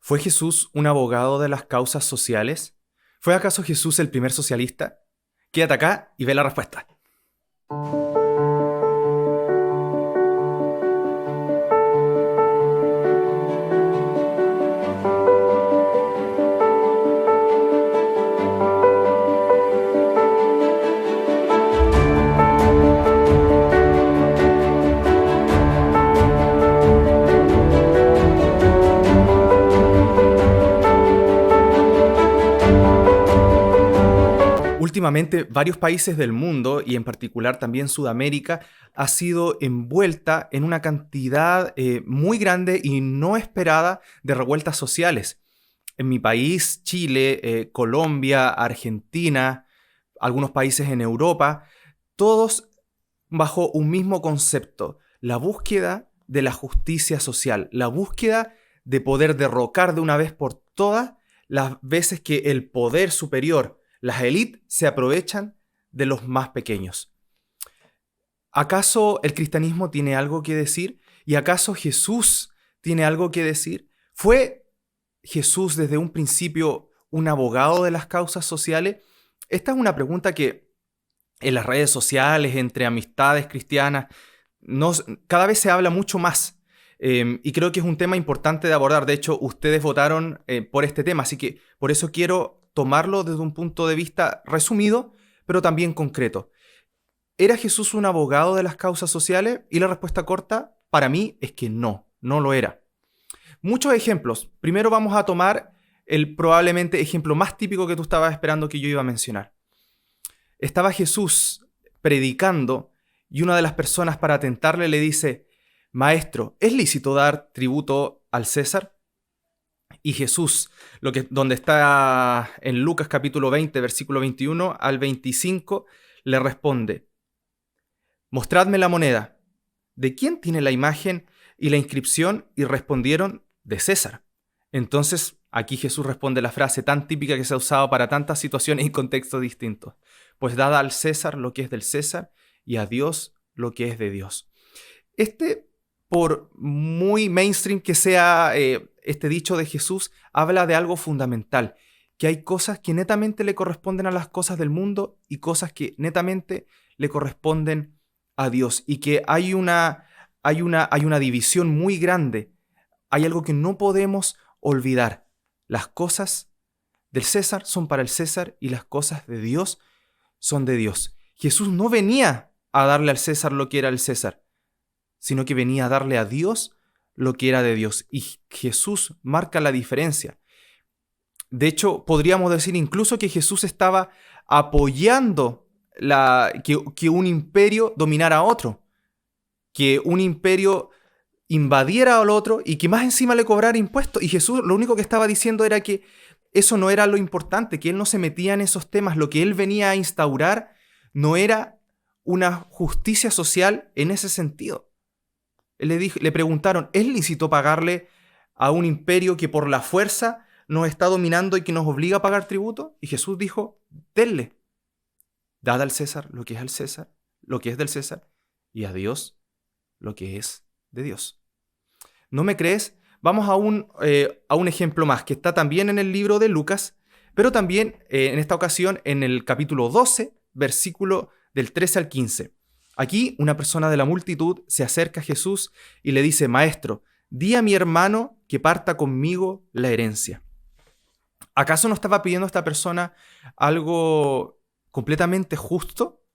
¿Fue Jesús un abogado de las causas sociales? ¿Fue acaso Jesús el primer socialista? Quédate acá y ve la respuesta. Últimamente, varios países del mundo, y en particular también Sudamérica, ha sido envuelta en una cantidad muy grande y no esperada de revueltas sociales. En mi país, Chile, Colombia, Argentina, algunos países en Europa, todos bajo un mismo concepto: la búsqueda de la justicia social, la búsqueda de poder derrocar de una vez por todas las veces que el poder superior, las élites, se aprovechan de los más pequeños. ¿Acaso el cristianismo tiene algo que decir? ¿Y acaso Jesús tiene algo que decir? ¿Fue Jesús desde un principio un abogado de las causas sociales? Esta es una pregunta que en las redes sociales, entre amistades cristianas, cada vez se habla mucho más. Y creo que es un tema importante de abordar. De hecho, ustedes votaron por este tema, así que por eso quiero tomarlo desde un punto de vista resumido, pero también concreto. ¿Era Jesús un abogado de las causas sociales? Y la respuesta corta, para mí, es que no lo era. Muchos ejemplos. Primero vamos a tomar el probablemente ejemplo más típico que tú estabas esperando que yo iba a mencionar. Estaba Jesús predicando y una de las personas, para tentarle, le dice: Maestro, ¿es lícito dar tributo al César? Y Jesús, donde está en Lucas capítulo 20, versículo 21 al 25, le responde: Mostradme la moneda. ¿De quién tiene la imagen y la inscripción? Y respondieron: de César. Entonces, aquí Jesús responde la frase tan típica que se ha usado para tantas situaciones y contextos distintos: pues dada al César lo que es del César y a Dios lo que es de Dios. Por muy mainstream que sea este dicho de Jesús, habla de algo fundamental: que hay cosas que netamente le corresponden a las cosas del mundo y cosas que netamente le corresponden a Dios, y que hay una división muy grande. Hay algo que no podemos olvidar: las cosas del César son para el César y las cosas de Dios son de Dios. Jesús no venía a darle al César lo que era el César, sino que venía a darle a Dios lo que era de Dios. Y Jesús marca la diferencia. De hecho, podríamos decir incluso que Jesús estaba apoyando que un imperio dominara a otro, que un imperio invadiera al otro y que más encima le cobrara impuestos. Y Jesús lo único que estaba diciendo era que eso no era lo importante, que él no se metía en esos temas. Lo que él venía a instaurar no era una justicia social en ese sentido. Le preguntaron: ¿es lícito pagarle a un imperio que por la fuerza nos está dominando y que nos obliga a pagar tributo? Y Jesús dijo: denle. Dad al César lo que es al César, lo que es del César, y a Dios lo que es de Dios. ¿No me crees? Vamos a un ejemplo más, que está también en el libro de Lucas, pero también en esta ocasión en el capítulo 12, versículo del 13 al 15. Aquí una persona de la multitud se acerca a Jesús y le dice: Maestro, di a mi hermano que parta conmigo la herencia. ¿Acaso no estaba pidiendo a esta persona algo completamente justo,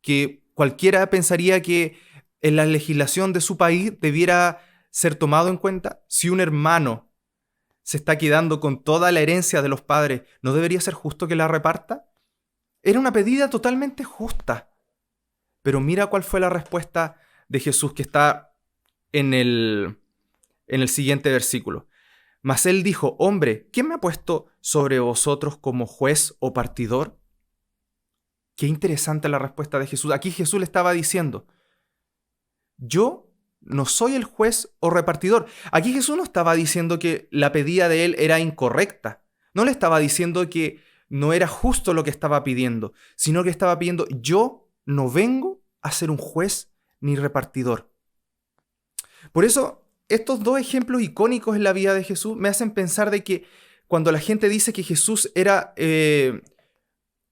que cualquiera pensaría que en la legislación de su país debiera ser tomado en cuenta? Si un hermano se está quedando con toda la herencia de los padres, ¿no debería ser justo que la reparta? Era una pedida totalmente justa. Pero mira cuál fue la respuesta de Jesús, que está en el siguiente versículo. Mas él dijo: Hombre, ¿quién me ha puesto sobre vosotros como juez o partidor? Qué interesante la respuesta de Jesús. Aquí Jesús le estaba diciendo: yo no soy el juez o repartidor. Aquí Jesús no estaba diciendo que la pedida de él era incorrecta. No le estaba diciendo que no era justo lo que estaba pidiendo, sino que estaba pidiendo: yo no vengo a ser un juez ni repartidor. Por eso estos dos ejemplos icónicos en la vida de Jesús me hacen pensar de que cuando la gente dice que Jesús era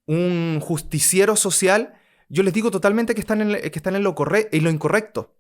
un justiciero social, yo les digo totalmente que están en lo incorrecto.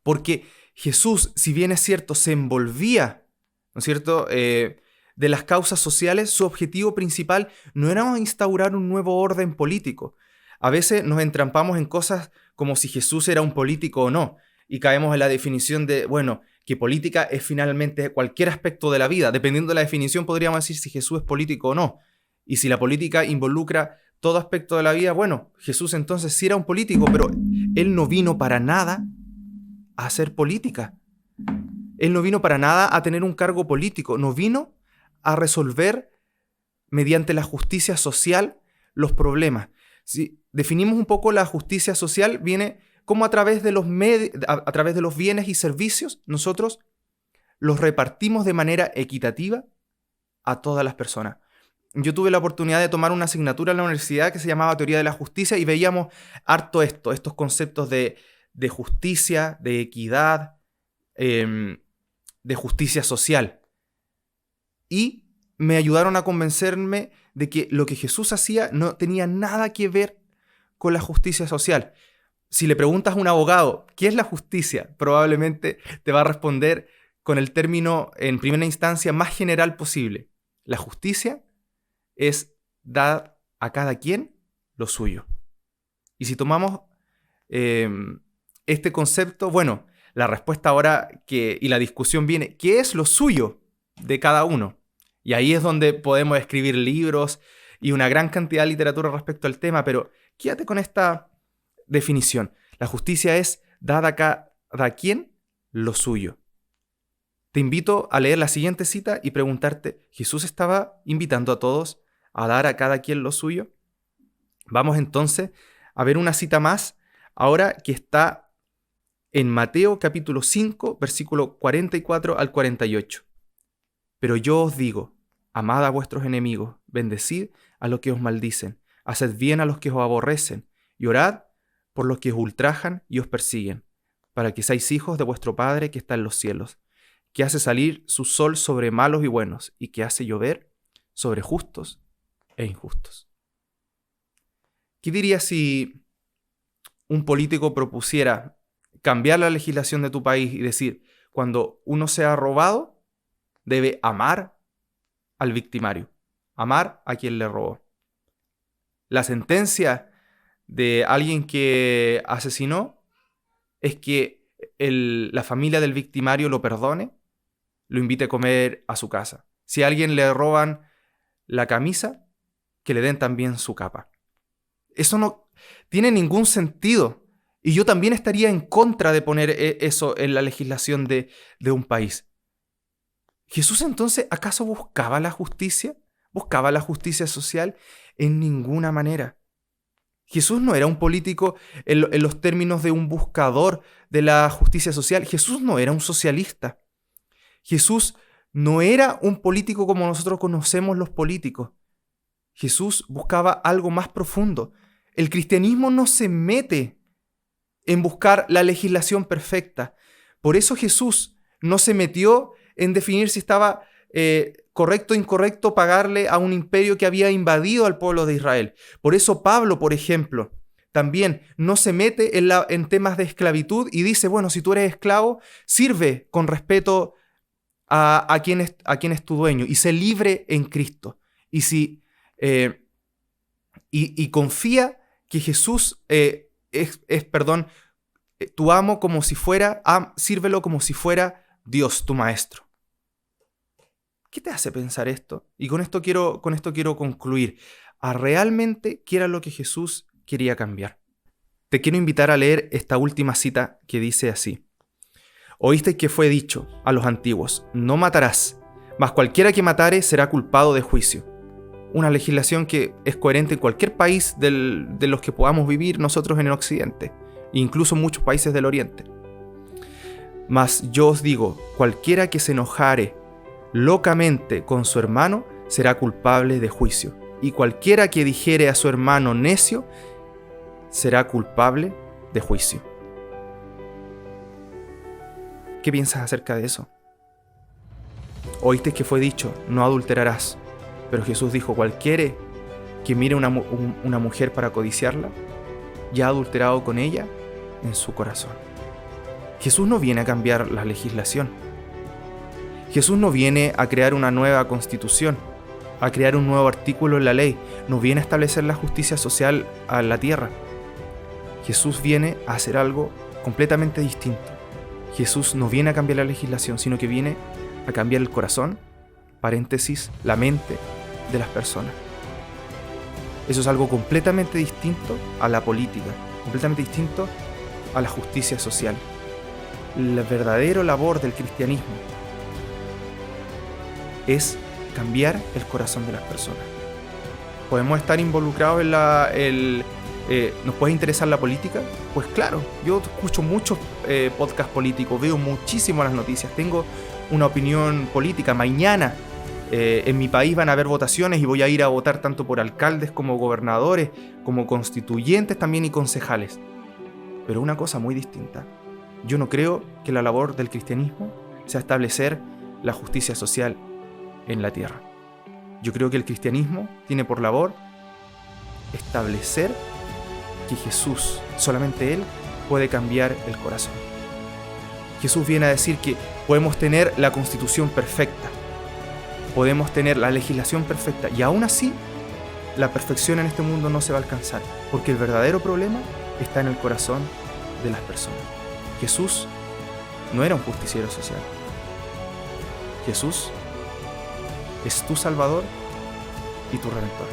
Porque Jesús, si bien es cierto, se envolvía, ¿no es cierto?, de las causas sociales, su objetivo principal no era instaurar un nuevo orden político. A veces nos entrampamos en cosas como si Jesús era un político o no, y caemos en la definición de, bueno, que política es finalmente cualquier aspecto de la vida. Dependiendo de la definición podríamos decir si Jesús es político o no. Y si la política involucra todo aspecto de la vida, bueno, Jesús entonces sí era un político, pero él no vino para nada a hacer política. Él no vino para nada a tener un cargo político, no vino a resolver mediante la justicia social los problemas. Si definimos un poco la justicia social, viene como a través de los bienes y servicios, nosotros los repartimos de manera equitativa a todas las personas. Yo tuve la oportunidad de tomar una asignatura en la universidad que se llamaba Teoría de la Justicia y veíamos harto estos conceptos de justicia, de equidad, de justicia social. Y me ayudaron a convencerme de que lo que Jesús hacía no tenía nada que ver con la justicia social. Si le preguntas a un abogado, ¿qué es la justicia?, probablemente te va a responder con el término, en primera instancia, más general posible. La justicia es dar a cada quien lo suyo. Y si tomamos este concepto, bueno, la respuesta ahora y la discusión viene, ¿qué es lo suyo de cada uno? Y ahí es donde podemos escribir libros y una gran cantidad de literatura respecto al tema, pero quédate con esta definición. La justicia es dar a cada quien lo suyo. Te invito a leer la siguiente cita y preguntarte, ¿Jesús estaba invitando a todos a dar a cada quien lo suyo? Vamos entonces a ver una cita más, ahora que está en Mateo capítulo 5, versículo 44 al 48. Pero yo os digo, amad a vuestros enemigos, bendecid a los que os maldicen, haced bien a los que os aborrecen, y orad por los que os ultrajan y os persiguen, para que seáis hijos de vuestro Padre que está en los cielos, que hace salir su sol sobre malos y buenos, y que hace llover sobre justos e injustos. ¿Qué dirías si un político propusiera cambiar la legislación de tu país y decir, cuando uno sea robado, debe amar al victimario, amar a quien le robó? La sentencia de alguien que asesinó es que la familia del victimario lo perdone, lo invite a comer a su casa. Si a alguien le roban la camisa, que le den también su capa. Eso no tiene ningún sentido. Y yo también estaría en contra de poner eso en la legislación de un país. ¿Jesús entonces acaso buscaba la justicia? ¿Buscaba la justicia social? En ninguna manera. Jesús no era un político en los términos de un buscador de la justicia social. Jesús no era un socialista. Jesús no era un político como nosotros conocemos los políticos. Jesús buscaba algo más profundo. El cristianismo no se mete en buscar la legislación perfecta. Por eso Jesús no se metió en definir si estaba correcto o incorrecto pagarle a un imperio que había invadido al pueblo de Israel. Por eso Pablo, por ejemplo, también no se mete en temas de esclavitud y dice, bueno, si tú eres esclavo, sirve con respeto a quien es tu dueño y sé libre en Cristo. Y confía que Jesús tu amo como si fuera, sírvelo como si fuera Dios, tu maestro. ¿Qué te hace pensar esto? Y con esto quiero concluir. ¿Realmente qué era lo que Jesús quería cambiar? Te quiero invitar a leer esta última cita que dice así. Oísteis que fue dicho a los antiguos, no matarás, mas cualquiera que matare será culpado de juicio. Una legislación que es coherente en cualquier país de los que podamos vivir nosotros en el occidente, incluso en muchos países del oriente. Mas yo os digo, cualquiera que se enojare locamente con su hermano será culpable de juicio, y cualquiera que dijere a su hermano necio será culpable de juicio. ¿Qué piensas acerca de eso? Oíste que fue dicho, no adulterarás. Pero Jesús dijo, cualquiera que mire una mujer para codiciarla, ya ha adulterado con ella en su corazón. Jesús no viene a cambiar la legislación. Jesús no viene a crear una nueva constitución, a crear un nuevo artículo en la ley. No viene a establecer la justicia social a la tierra. Jesús viene a hacer algo completamente distinto. Jesús no viene a cambiar la legislación, sino que viene a cambiar el corazón, paréntesis, la mente de las personas. Eso es algo completamente distinto a la política, completamente distinto a la justicia social. La verdadera labor del cristianismo es cambiar el corazón de las personas. ¿Podemos estar involucrados en ¿nos puede interesar la política? Pues claro, yo escucho muchos podcasts políticos, veo muchísimo las noticias, tengo una opinión política. Mañana en mi país van a haber votaciones y voy a ir a votar tanto por alcaldes como gobernadores, como constituyentes también y concejales. Pero una cosa muy distinta. Yo no creo que la labor del cristianismo sea establecer la justicia social en la tierra. Yo creo que el cristianismo tiene por labor establecer que Jesús, solamente Él, puede cambiar el corazón. Jesús viene a decir que podemos tener la constitución perfecta, podemos tener la legislación perfecta, y aún así la perfección en este mundo no se va a alcanzar, porque el verdadero problema está en el corazón de las personas. Jesús no era un justiciero social. Jesús es tu Salvador y tu Redentor.